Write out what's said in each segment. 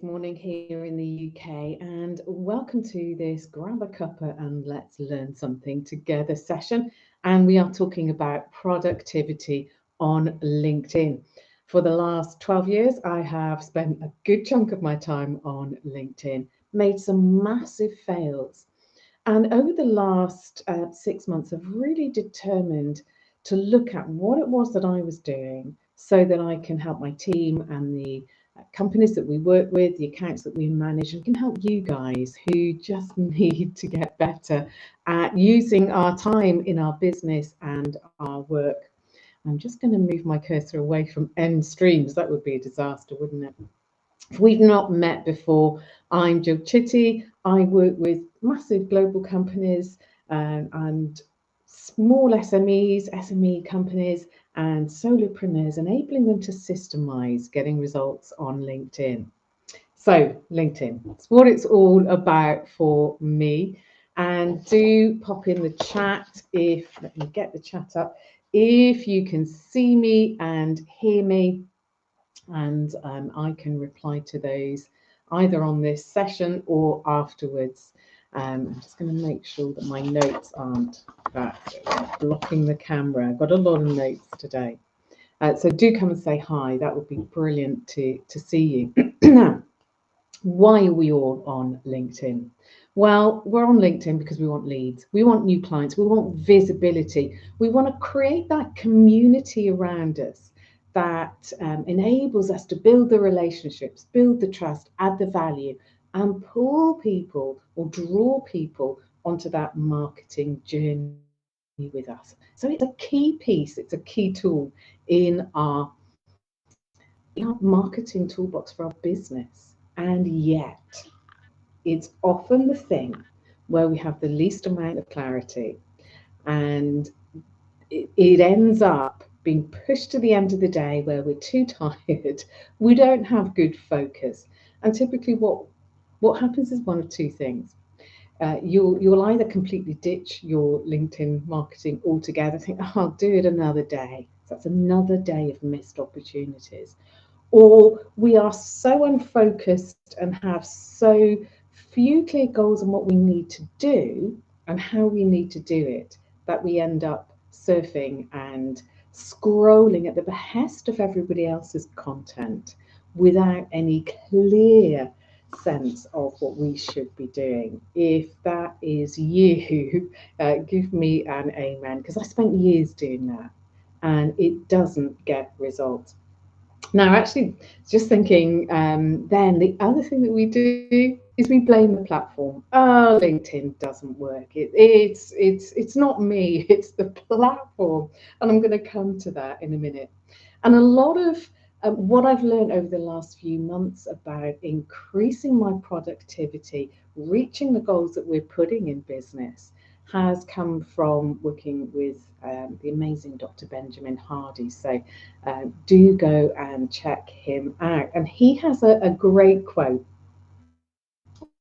Morning here in the UK, and welcome to this Grab a Cuppa and Let's Learn Something Together session. And we are talking about productivity on LinkedIn. For the last 12 years, I have spent a good chunk of my time on LinkedIn, made some massive fails. And over the last 6 months, I've really determined to look at what it was that I was doing so that I can help my team and the companies that we work with, the accounts that we manage, and can help you guys who just need to get better at using our time in our business and our work. I'm just going to move my cursor away from end streams. That would be a disaster, wouldn't it? If we've not met before, I'm Jill Chitty. I work with massive global companies and small SMEs, SME companies, and solopreneurs, enabling them to systemize getting results on LinkedIn. So, LinkedIn, it's what it's all about for me. And do pop in the chat if, let me get the chat up, if you can see me and hear me, and I can reply to those either on this session or afterwards. I'm just going to make sure that my notes aren't blocking the camera. I've got a lot of notes today. So do come and say hi. That would be brilliant to see you. Now, why are we all on LinkedIn? Well, we're on LinkedIn because we want leads, we want new clients, we want visibility, we want to create that community around us that enables us to build the relationships, build the trust, add the value, and pull people or draw people onto that marketing journey with us. So it's a key piece, it's a key tool in our marketing toolbox for our business. And yet, it's often the thing where we have the least amount of clarity, and it ends up being pushed to the end of the day where we're too tired, we don't have good focus. And typically what happens is one of two things. You'll either completely ditch your LinkedIn marketing altogether, think, oh, I'll do it another day. So that's another day of missed opportunities. Or we are so unfocused and have so few clear goals on what we need to do and how we need to do it that we end up surfing and scrolling at the behest of everybody else's content without any clear sense of what we should be doing. If that is you, give me an amen, because I spent years doing that and it doesn't get results. Now, actually, just thinking, then the other thing that we do is we blame the platform. Oh, LinkedIn doesn't work. It's not me. It's the platform, and I'm going to come to that in a minute. And a lot of what I've learned over the last few months about increasing my productivity, reaching the goals that we're putting in business, has come from working with the amazing Dr. Benjamin Hardy. So do go and check him out. And he has a great quote: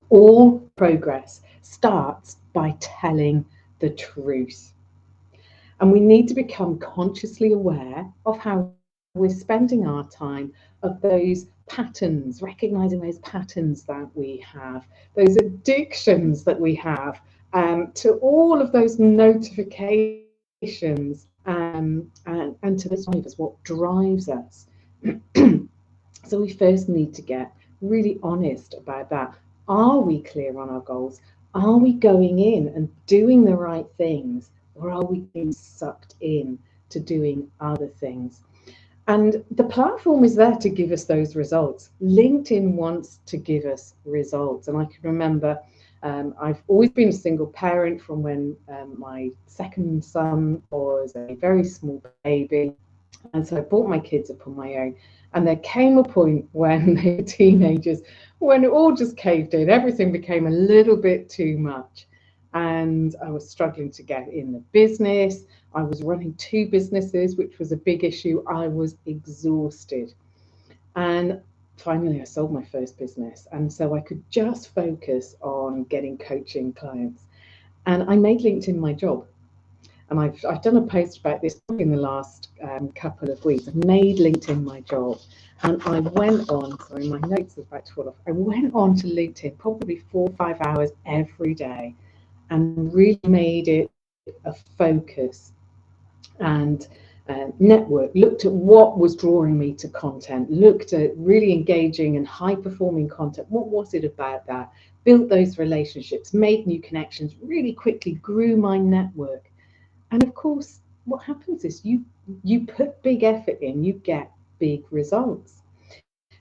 all progress starts by telling the truth. And we need to become consciously aware of how we're spending our time, of those patterns, recognizing those patterns that we have, those addictions that we have, to all of those notifications, and to the drivers, what drives us. So we first need to get really honest about that. Are we clear on our goals? Are we going in and doing the right things? Or are we getting sucked in to doing other things? And the platform is there to give us those results. LinkedIn wants to give us results. And I can remember I've always been a single parent from when my second son was a very small baby. And so I brought my kids up on my own. And there came a point when they were teenagers, when it all just caved in. Everything became a little bit too much. And I was struggling to get in the business. I was running two businesses, which was a big issue. I was exhausted. And finally, I sold my first business. And so I could just focus on getting coaching clients. And I made LinkedIn my job. and I've done a post about this in the last couple of weeks. I've made LinkedIn my job, and I went on. Sorry, my notes are about to fall off. I went on to LinkedIn probably 4 or 5 hours every day, and really made it a focus and network, looked at what was drawing me to content, looked at really engaging and high performing content. What was it about that? Built those relationships, made new connections, really quickly grew my network. And of course, what happens is you put big effort in, you get big results.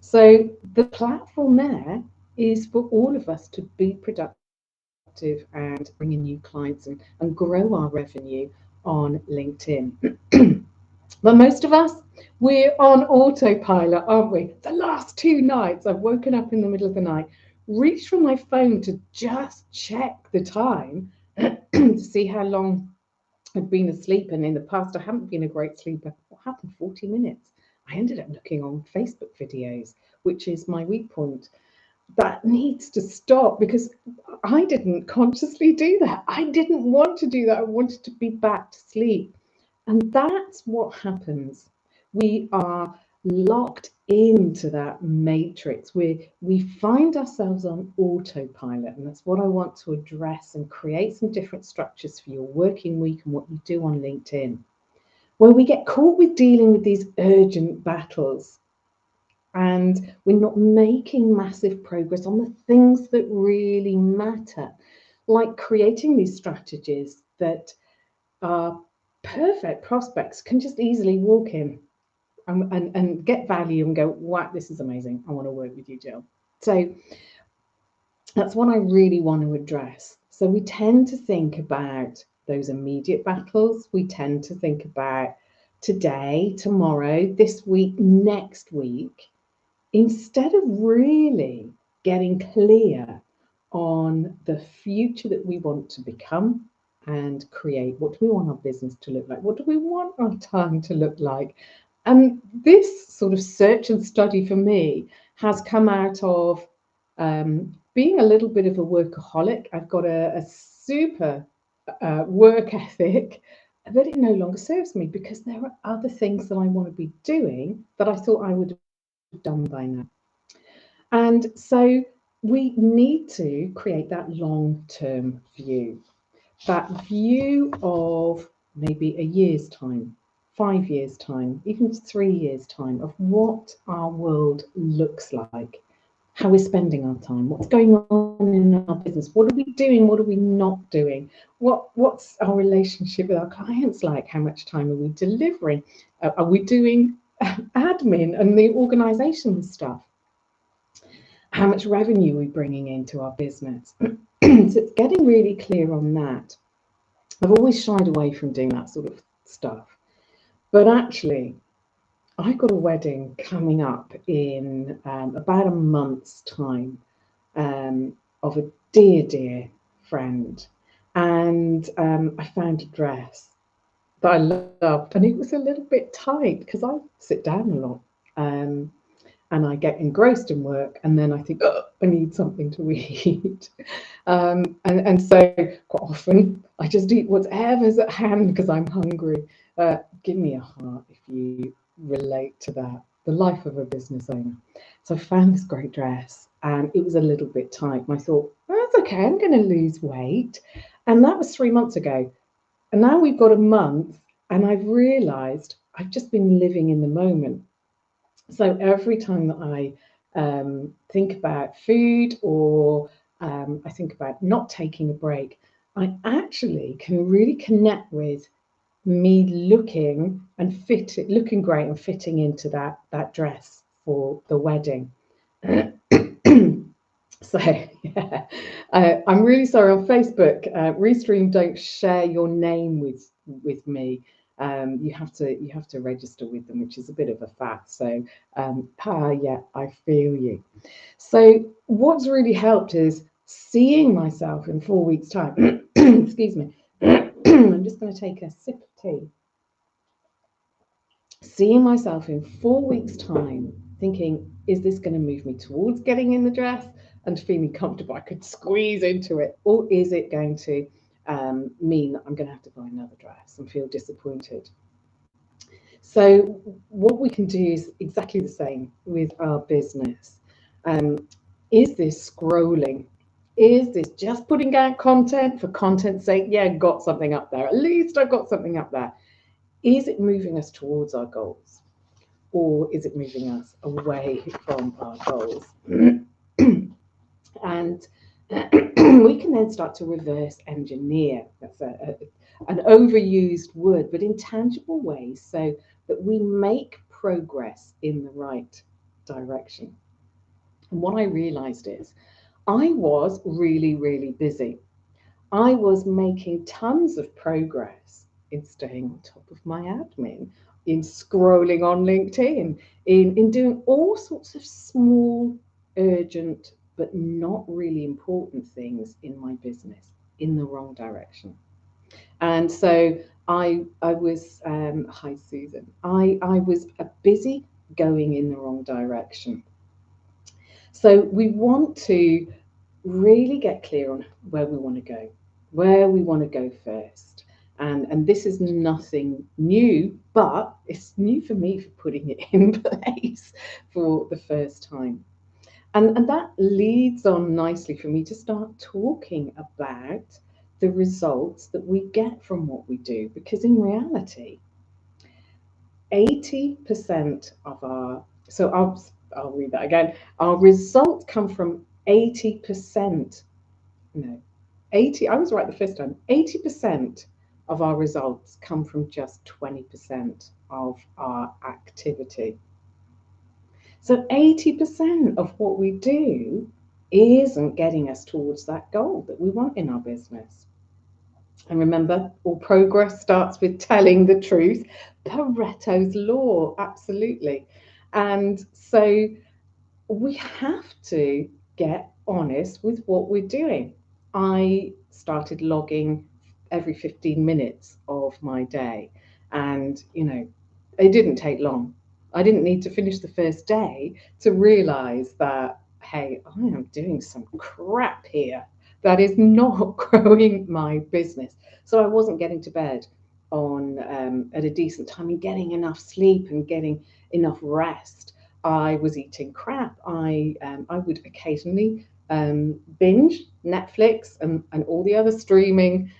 So the platform there is for all of us to be productive and bring in new clients and grow our revenue on LinkedIn. But most of us, we're on autopilot, aren't we? The last 2 nights, I've woken up in the middle of the night, reached for my phone to just check the time to see how long I'd been asleep. And in the past, I haven't been a great sleeper. What happened? 40 minutes. I ended up looking on Facebook videos, which is my weak point. That needs to stop because I didn't consciously do that. I didn't want to do that. I wanted to be back to sleep. And that's what happens. We are locked into that matrix where we find ourselves on autopilot. And that's what I want to address and create some different structures for your working week and what you do on LinkedIn, where we get caught with dealing with these urgent battles and we're not making massive progress on the things that really matter, like creating these strategies that are perfect prospects can just easily walk in and get value and go, wow, this is amazing. I want to work with you, Jill. So that's what I really want to address. So we tend to think about those immediate battles. We tend to think about today, tomorrow, this week, next week, instead of really getting clear on the future that we want to become and create. What do we want our business to look like? What do we want our time to look like? And this sort of search and study for me has come out of being a little bit of a workaholic. I've got a super work ethic that it no longer serves me because there are other things that I want to be doing that I thought I would have done by now. And so we need to create that long-term view, that view of maybe a year's time, 5 years' time, even 3 years' time of what our world looks like, how we're spending our time, what's going on in our business, what are we doing, what are we not doing, what's our relationship with our clients like, how much time are we delivering, are we doing admin and the organizational stuff, how much revenue are we bringing into our business. So it's getting really clear on that. I've always shied away from doing that sort of stuff. But actually, I've got a wedding coming up in about a month's time of a dear friend. And I found a dress that I loved. And it was a little bit tight because I sit down a lot. And I get engrossed in work, and then I think, oh, I need something to eat. And so quite often I just eat whatever's at hand because I'm hungry. Give me a heart if you relate to that, the life of a business owner. So I found this great dress and it was a little bit tight. And I thought, oh, that's okay, I'm going to lose weight. And that was 3 months ago. And now we've got a month and I've realized I've just been living in the moment. So every time that I think about food or I think about not taking a break, I actually can really connect with me looking great and fitting into that dress for the wedding. So yeah, I'm really sorry on Facebook. Restream don't share your name with me. You have to register with them, which is a bit of a faff. So yeah, I feel you. So what's really helped is seeing myself in 4 weeks' time. Excuse me. I'm just going to take a sip of tea. Seeing myself in 4 weeks' time, thinking, is this going to move me towards getting in the dress and feeling comfortable? I could squeeze into it, or is it going to mean that I'm going to have to buy another dress and feel disappointed. So what we can do is exactly the same with our business. Is this scrolling? Is this just putting out content for content's sake? Yeah, got something up there. At least I've got something up there. Is it moving us towards our goals? Or is it moving us away from our goals? And we can then start to reverse engineer. That's an overused word, but in tangible ways, so that we make progress in the right direction. And what I realized is I was really, really busy. I was making tons of progress in staying on top of my admin, in scrolling on LinkedIn, in doing all sorts of small, urgent, but not really important things in my business in the wrong direction. And so I was, hi Susan, I was busy going in the wrong direction. So we want to really get clear on where we want to go, where we want to go first. And this is nothing new, but it's new for me for putting it in place for the first time. And that leads on nicely for me to start talking about the results that we get from what we do. Because in reality, 80% of I'll read that again. Our results come from 80%. No, 80, I was right the first time. 80% of our results come from just 20% of our activity. So 80% of what we do isn't getting us towards that goal that we want in our business. And remember, all progress starts with telling the truth. Pareto's law, absolutely. And so we have to get honest with what we're doing. I started logging every 15 minutes of my day. And, it didn't take long. I didn't need to finish the first day to realize that, hey, I am doing some crap here that is not growing my business. So I wasn't getting to bed on at a decent time and getting enough sleep and getting enough rest. I was eating crap. I would occasionally binge Netflix and all the other streaming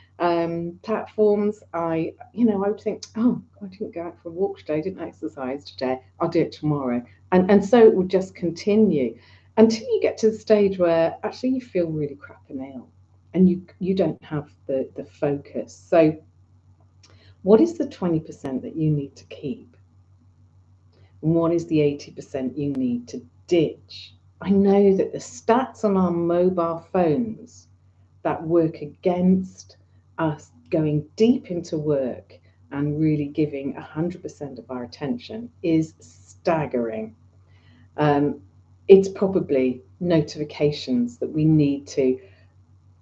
platforms. I would think, oh, I didn't go out for a walk today, I didn't exercise today, I'll do it tomorrow. And so it would just continue until you get to the stage where actually you feel really crap and ill and you don't have the focus. So what is the 20% that you need to keep? And what is the 80% you need to ditch? I know that the stats on our mobile phones that work against us going deep into work and really giving 100% of our attention is staggering. It's probably notifications that we need to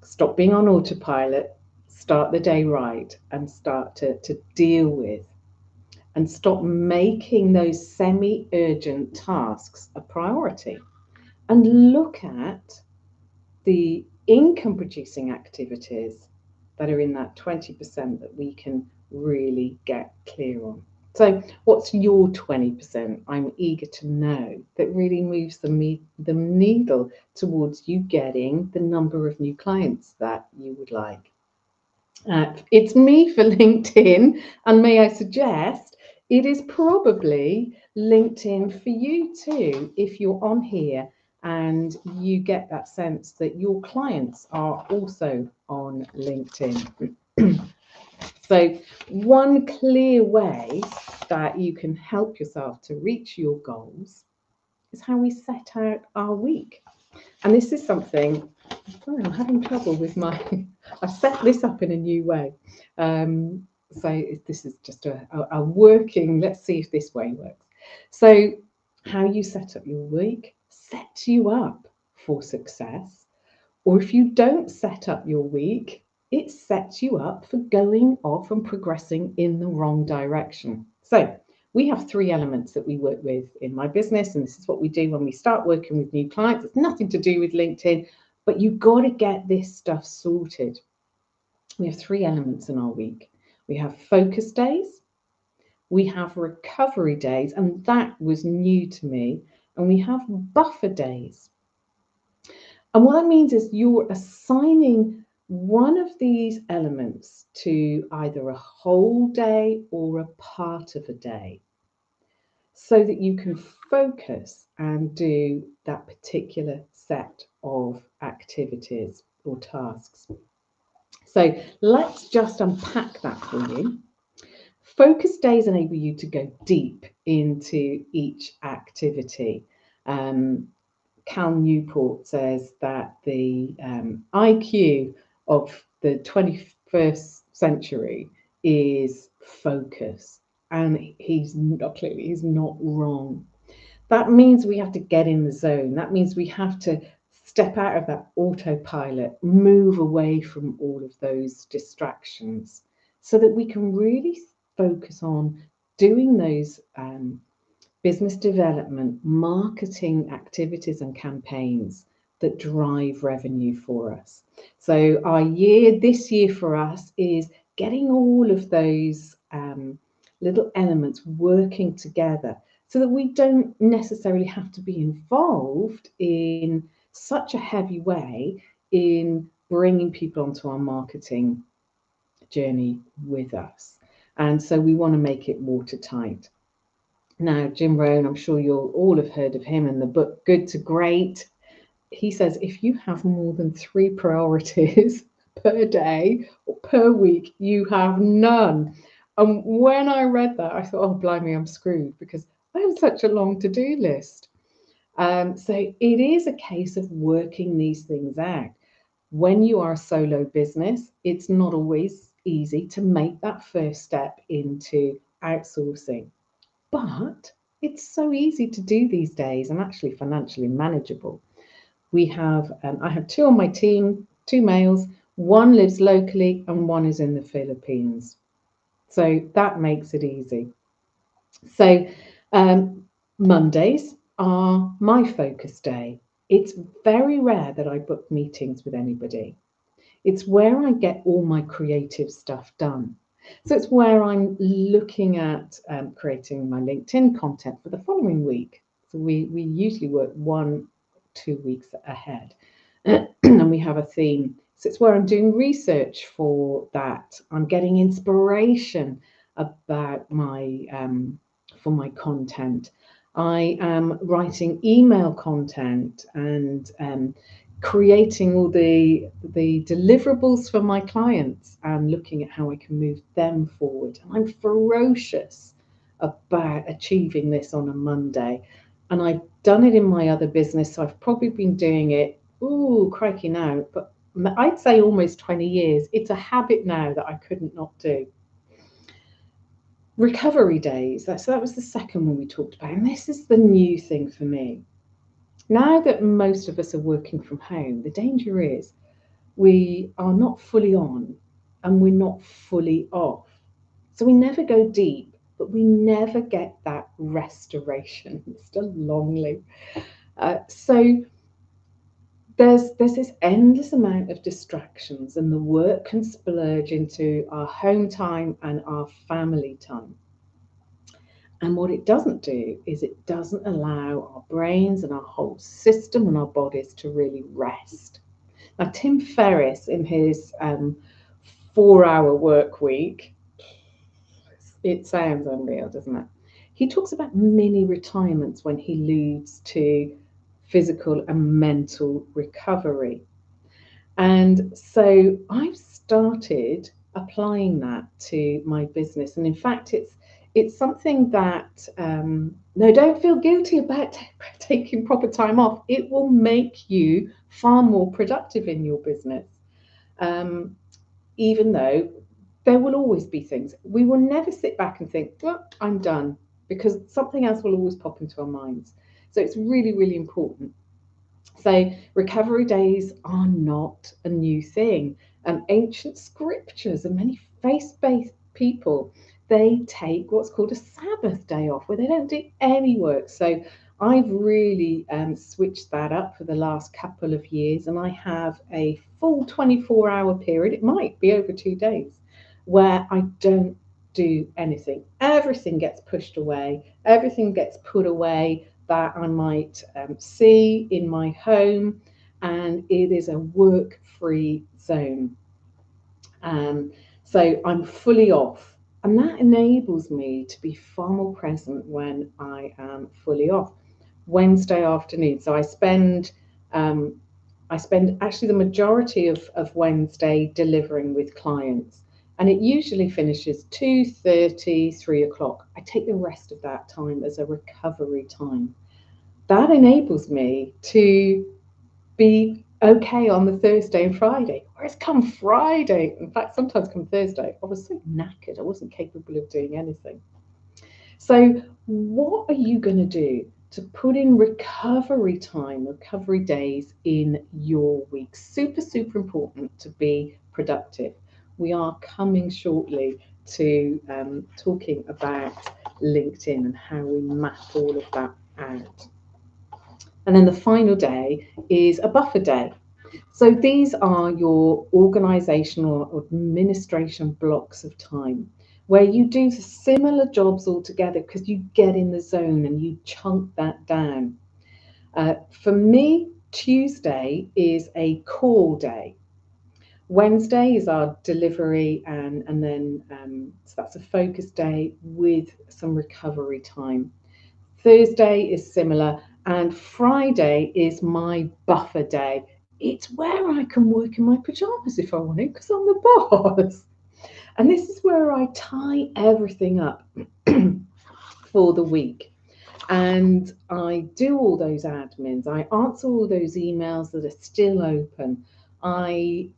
stop being on autopilot, start the day right, and start to deal with. And stop making those semi-urgent tasks a priority. And look at the income-producing activities that are in that 20% that we can really get clear on. So what's your 20%? I'm eager to know, that really moves the needle towards you getting the number of new clients that you would like. It's me for LinkedIn, and may I suggest it is probably LinkedIn for you too, if you're on here and you get that sense that your clients are also on LinkedIn. So one clear way that you can help yourself to reach your goals is how we set out our week. And this is something, sorry, I'm having trouble with I've set this up in a new way. So this is just a working, let's see if this way works. So how you set up your week sets you up for success. Or if you don't set up your week, it sets you up for going off and progressing in the wrong direction. So we have 3 elements that we work with in my business, and this is what we do when we start working with new clients. It's nothing to do with LinkedIn, but you've got to get this stuff sorted. we have 3 elements in our week. We have focus days, we have recovery days, and that was new to me, and we have buffer days. And what that means is you're assigning one of these elements to either a whole day or a part of a day so that you can focus and do that particular set of activities or tasks. So let's just unpack that for you. Focus days enable you to go deep into each activity. Cal Newport says that the IQ of the 21st century is focus, and he's not wrong. That means we have to get in the zone. That means we have to step out of that autopilot, move away from all of those distractions so that we can really focus on doing those business development, marketing activities and campaigns that drive revenue for us. So this year for us is getting all of those little elements working together so that we don't necessarily have to be involved in such a heavy way in bringing people onto our marketing journey with us. And so we want to make it watertight. Now, Jim Rohn, I'm sure you'll all have heard of him in the book Good to Great. He says if you have more than 3 priorities per day or per week, you have none. And when I read that, I thought, oh, blimey, I'm screwed because I have such a long to-do list. So it is a case of working these things out. When you are a solo business, it's not always easy to make that first step into outsourcing. But it's so easy to do these days and actually financially manageable. I have 2 on my team, 2 males, 1 lives locally and 1 is in the Philippines. So that makes it easy. So Mondays are my focus day. It's very rare that I book meetings with anybody. It's where I get all my creative stuff done. So it's where I'm looking at creating my LinkedIn content for the following week. So we usually work 1-2 weeks ahead and we have a theme. So it's where I'm doing research for that. I'm getting inspiration about for my content. I am writing email content and creating all the deliverables for my clients and looking at how I can move them forward. And I'm ferocious about achieving this on a Monday. And I've done it in my other business, so I've probably been doing it, crikey now, but I'd say almost 20 years. It's a habit now that I couldn't not do. Recovery days, that was the second one we talked about. And this is the new thing for me. Now that most of us are working from home, the danger is we are not fully on and we're not fully off. So we never go deep, but we never get that restoration. Mr. Longley. So there's this endless amount of distractions, and the work can splurge into our home time and our family time. And what it doesn't do is it doesn't allow our brains and our whole system and our bodies to really rest. Now, Tim Ferriss, in his 4-hour work week, it sounds unreal, doesn't it? He talks about mini retirements when he alludes to physical and mental recovery. And so I've started applying that to my business. And in fact, it's something that, no, don't feel guilty about taking proper time off. It will make you far more productive in your business. Even though there will always be things. We will never sit back and think, well, I'm done, because something else will always pop into our minds. So it's really, really important. So recovery days are not a new thing. Ancient scriptures and many faith-based people, they take what's called a Sabbath day off where they don't do any work. So I've really switched that up for the last couple of years, and I have a full 24-hour period. It might be over 2 days where I don't do anything. Everything gets pushed away, everything gets put away that I might see in my home, and it is a work free zone. Um, so I'm fully off. And that enables me to be far more present when I am fully off. Wednesday afternoon. So I spend actually the majority of Wednesday delivering with clients. And it usually finishes 2:30, 3 o'clock. I take the rest of that time as a recovery time. That enables me to be okay on the Thursday and Friday. Whereas come Friday, in fact, sometimes come Thursday, I was so knackered, I wasn't capable of doing anything. So, what are you going to do to put in recovery time, recovery days in your week? Super, super important to be productive. We are coming shortly to talking about LinkedIn and how we map all of that out. And then the final day is a buffer day. So these are your organizational or administration blocks of time where you do similar jobs all together because you get in the zone and you chunk that down. For me, Tuesday is a call day. Wednesday is our delivery, and then so that's a focus day with some recovery time. Thursday is similar, and Friday is my buffer day. It's where I can work in my pajamas if I want to, because I'm the boss. And this is where I tie everything up for the week. And I do all those admins. I answer all those emails that are still open. I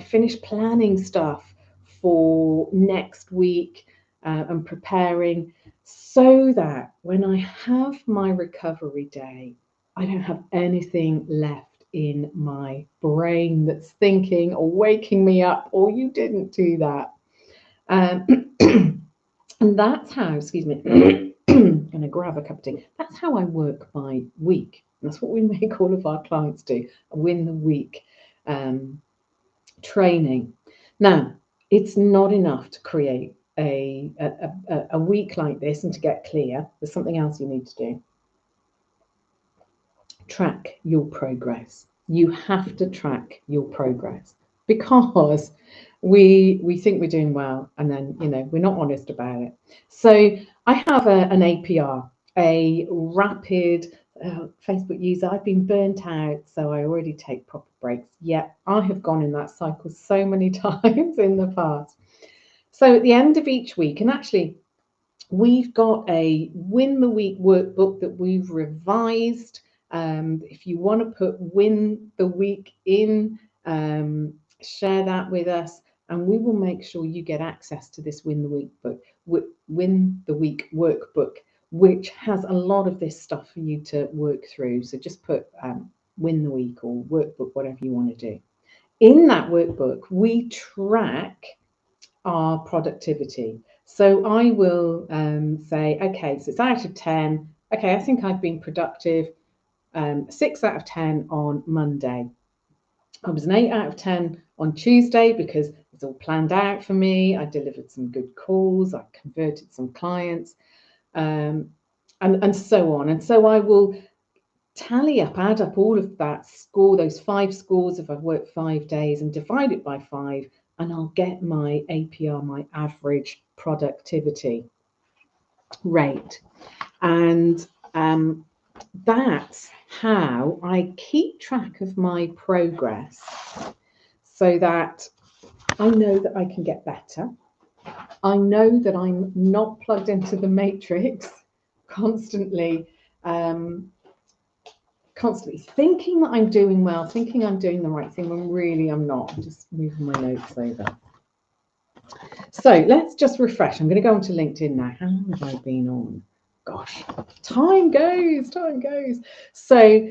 finish planning stuff for next week and preparing so that when I have my recovery day, I don't have anything left in my brain that's thinking or waking me up, or you didn't do that. And that's how, excuse me, I'm going to grab a cup of tea. That's how I work my week. And that's what we make all of our clients do, a win the week training. Now, it's not enough to create a week like this and to get clear. There's something else you need to do. Track your progress. You have to track your progress because we think we're doing well, and then we're not honest about it. So I have an APR, a rapid Facebook user. I've been burnt out, so I already take proper breaks. Yeah, I have gone in that cycle so many times in the past. So at the end of each week, and actually we've got a Win the Week workbook that we've revised. If you want to put Win the Week in, share that with us, and we will make sure you get access to this Win the Week book, Win the Week workbook, which has a lot of this stuff for you to work through. So just put Win the Week or workbook, whatever you want to do. In that workbook, we track our productivity. So I will say, okay, so it's out of 10. Okay, I think I've been productive 6 out of 10 on Monday. I was an 8 out of 10 on Tuesday because it's all planned out for me. I delivered some good calls, I converted some clients, and so on. And so I will tally up, add up all of that score, those 5 scores if I've worked 5 days, and divide it by 5, and I'll get my APR, my average productivity rate. And that's how I keep track of my progress so that I know that I can get better. I know that I'm not plugged into the matrix constantly thinking that I'm doing well, thinking I'm doing the right thing when really I'm not. I'm just moving my notes over. So let's just refresh. I'm going to go onto LinkedIn now. How long have I been on? Gosh, time goes. So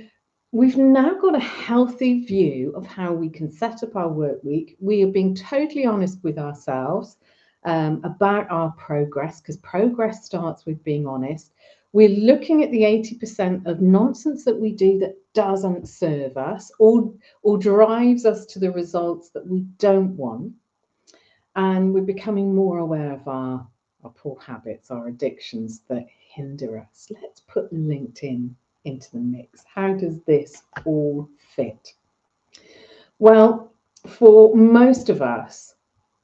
we've now got a healthy view of how we can set up our work week. We are being totally honest with ourselves about our progress, because progress starts with being honest. We're looking at the 80% of nonsense that we do that doesn't serve us or drives us to the results that we don't want. And we're becoming more aware of our poor habits, our addictions that hinder us. Let's put LinkedIn into the mix. How does this all fit? Well, for most of us,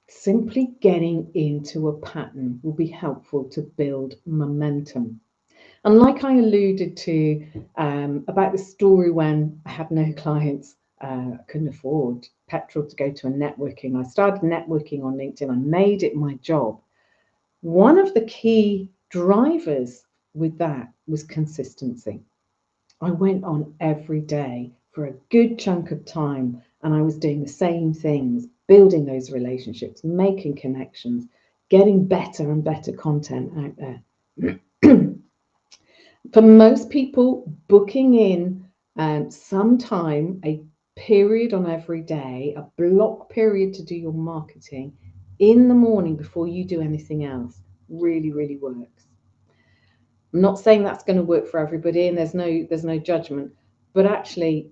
simply getting into a pattern will be helpful to build momentum. And like I alluded to about the story when I had no clients, I couldn't afford petrol to go to a networking. I started networking on LinkedIn. I made it my job. One of the key drivers with that was consistency. I went on every day for a good chunk of time and I was doing the same things, building those relationships, making connections, getting better and better content out there. For most people, booking in some time, a period on every day, a block period to do your marketing in the morning before you do anything else really, really works. I'm not saying that's going to work for everybody, and there's no judgment, but actually,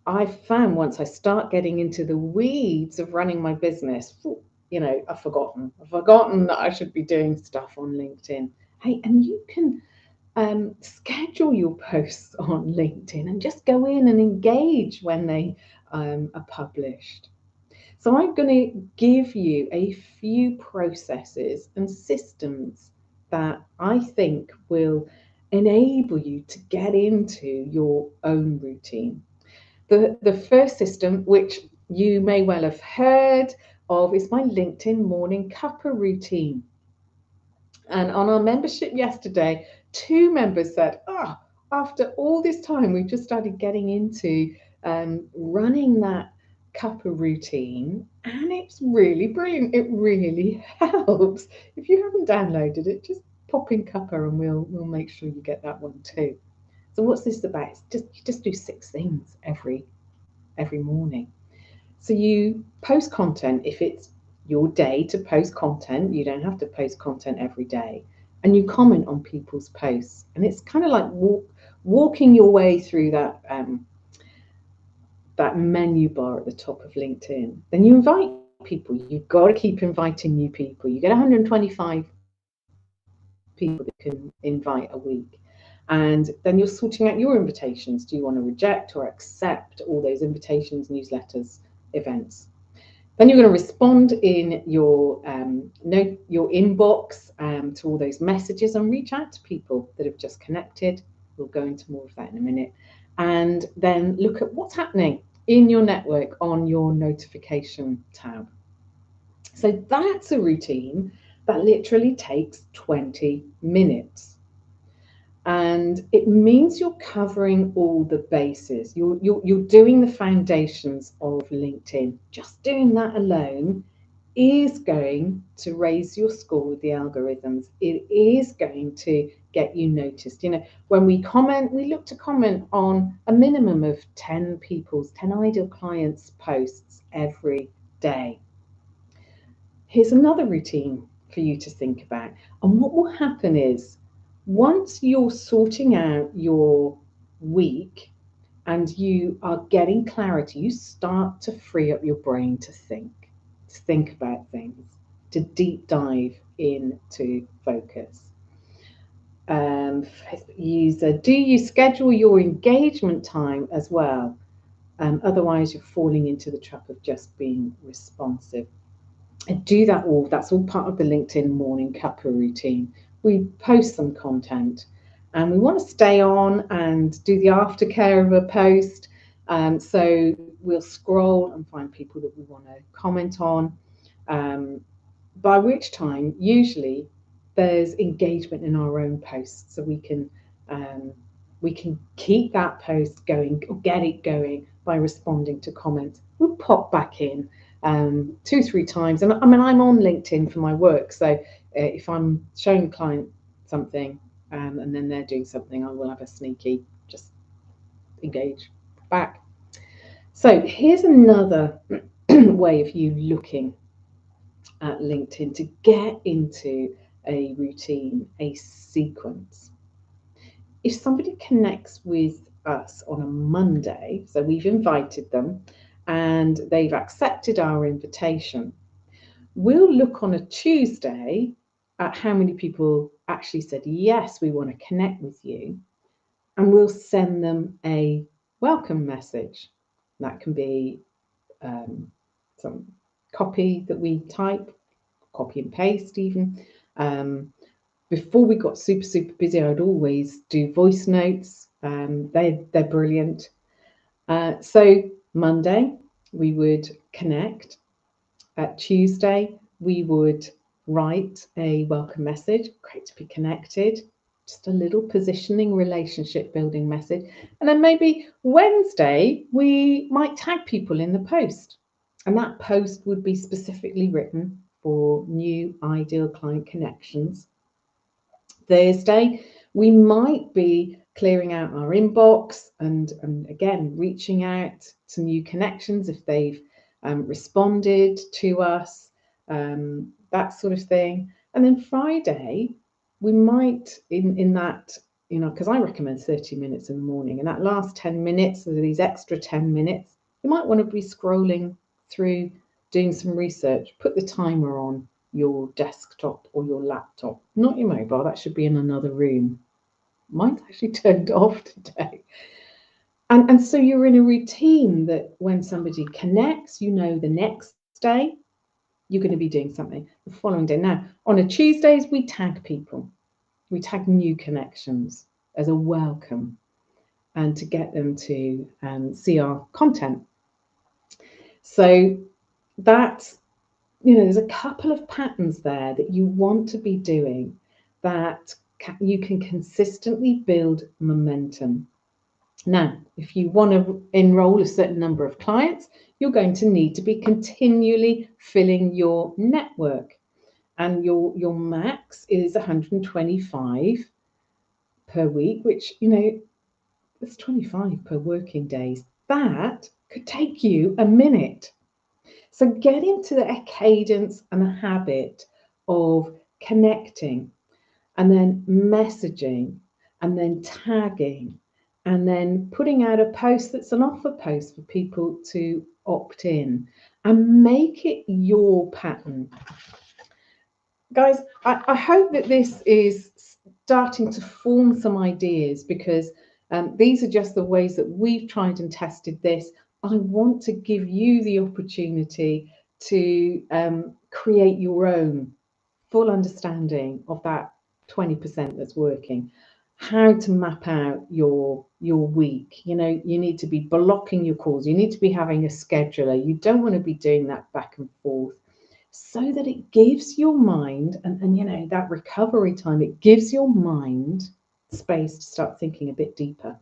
I found once I start getting into the weeds of running my business, I've forgotten that I should be doing stuff on LinkedIn. Hey, and you can schedule your posts on LinkedIn and just go in and engage when they are published. So I'm going to give you a few processes and systems that I think will enable you to get into your own routine. The first system, which you may well have heard of, is my LinkedIn morning cuppa routine. And on our membership yesterday, 2 members said, after all this time, we've just started getting into running that cuppa routine, and it's really brilliant. It really helps. If you haven't downloaded it, just pop in cuppa and we'll make sure you get that one too. So what's this about? You just do 6 things every morning. So you post content if it's your day to post content. You don't have to post content every day. And you comment on people's posts. And it's kind of like walking your way through that menu bar at the top of LinkedIn. Then you invite people. You've got to keep inviting new people. You get 125 people that you can invite a week. And then you're sorting out your invitations. Do you want to reject or accept all those invitations, newsletters, events? Then you're going to respond in your inbox to all those messages and reach out to people that have just connected. We'll go into more of that in a minute. And then look at what's happening in your network on your notification tab. So that's a routine that literally takes 20 minutes. And it means you're covering all the bases. You're doing the foundations of LinkedIn. Just doing that alone is going to raise your score with the algorithms. It is going to get you noticed. When we comment, we look to comment on a minimum of 10 ideal clients' posts every day. Here's another routine for you to think about. And what will happen is, once you're sorting out your week and you are getting clarity, you start to free up your brain to think about things, to deep dive into focus. User, do you schedule your engagement time as well? Otherwise, you're falling into the trap of just being responsive. And do that all. That's all part of the LinkedIn morning cuppa routine. We post some content and we want to stay on and do the aftercare of a post. So we'll scroll and find people that we want to comment on, by which time usually there's engagement in our own posts. So we can keep that post going or get it going by responding to comments. We'll pop back in 2-3 times. And I mean, I'm on LinkedIn for my work. So if I'm showing a client something and then they're doing something, I will have a sneaky just engage back. So here's another way of you looking at LinkedIn to get into a routine, a sequence. if somebody connects with us on a Monday, so we've invited them and they've accepted our invitation, we'll look on a Tuesday at how many people actually said, yes, we want to connect with you. And we'll send them a welcome message. That can be some copy that we type, copy and paste even. Before we got super busy, I'd always do voice notes. They're brilliant. So Monday we would connect. Tuesday we would write a welcome message. Great to be connected. Just a little positioning, relationship building message. And then maybe Wednesday we might tag people in the post. And that post would be specifically written for new ideal client connections. Thursday, we might be clearing out our inbox and again, reaching out to new connections if they've responded to us, that sort of thing. And then Friday, we might, in that, because I recommend 30 minutes in the morning, and that last 10 minutes, or these extra 10 minutes, you might want to be scrolling through, doing some research, put the timer on your desktop or your laptop, not your mobile. That should be in another room. Mine's actually turned off today. And so you're in a routine that when somebody connects, the next day you're going to be doing something the following day. Now, on a Tuesdays, we tag people. We tag new connections as a welcome and to get them to see our content. So that's, there's a couple of patterns there that you want to be doing that you can consistently build momentum. Now, if you want to enroll a certain number of clients, you're going to need to be continually filling your network. And your max is 125 per week, which, that's 25 per working days. That could take you a minute. So get into a cadence and a habit of connecting and then messaging and then tagging and then putting out a post that's an offer post for people to opt in and make it your pattern. Guys, I hope that this is starting to form some ideas, because these are just the ways that we've tried and tested this. I want to give you the opportunity to create your own full understanding of that 20% that's working, how to map out your week. You need to be blocking your calls. You need to be having a scheduler. You don't want to be doing that back and forth, so that it gives your mind and that recovery time, it gives your mind space to start thinking a bit deeper.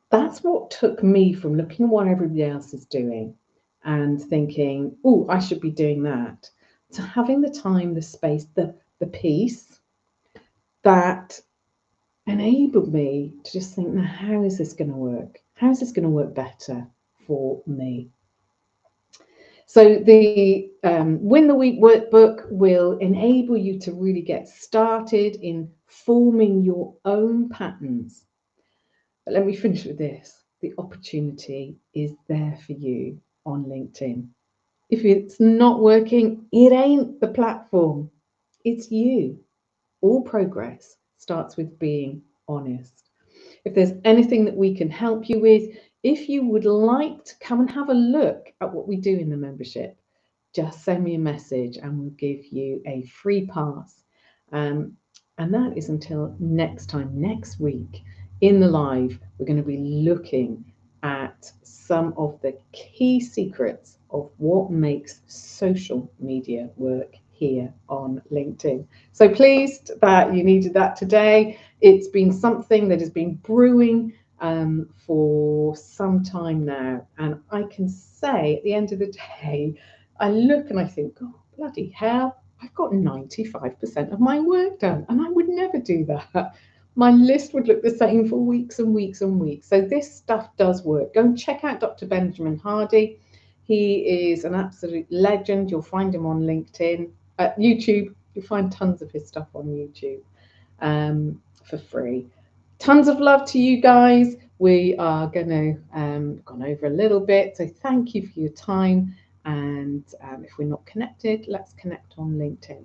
That's what took me from looking at what everybody else is doing and thinking, oh, I should be doing that, to having the time, the space, the peace that enabled me to just think, now, how is this going to work? How is this going to work better for me? So the Win the Week workbook will enable you to really get started in forming your own patterns. But let me finish with this. The opportunity is there for you on LinkedIn. If it's not working, it ain't the platform. It's you. All progress starts with being honest. If there's anything that we can help you with, if you would like to come and have a look at what we do in the membership, just send me a message and we'll give you a free pass. And that is until next time, next week in the live. We're going to be looking at some of the key secrets of what makes social media work here on LinkedIn. So pleased that you needed that today. It's been something that has been brewing for some time now. And I can say at the end of the day, I look and I think, oh, bloody hell, I've got 95% of my work done. And I would never do that. My list would look the same for weeks and weeks and weeks. So this stuff does work. Go and check out Dr. Benjamin Hardy. He is an absolute legend. You'll find him on LinkedIn. YouTube, you'll find tons of his stuff on YouTube for free. Tons of love to you guys. We are going to gone over a little bit, so thank you for your time. And if we're not connected, let's connect on LinkedIn.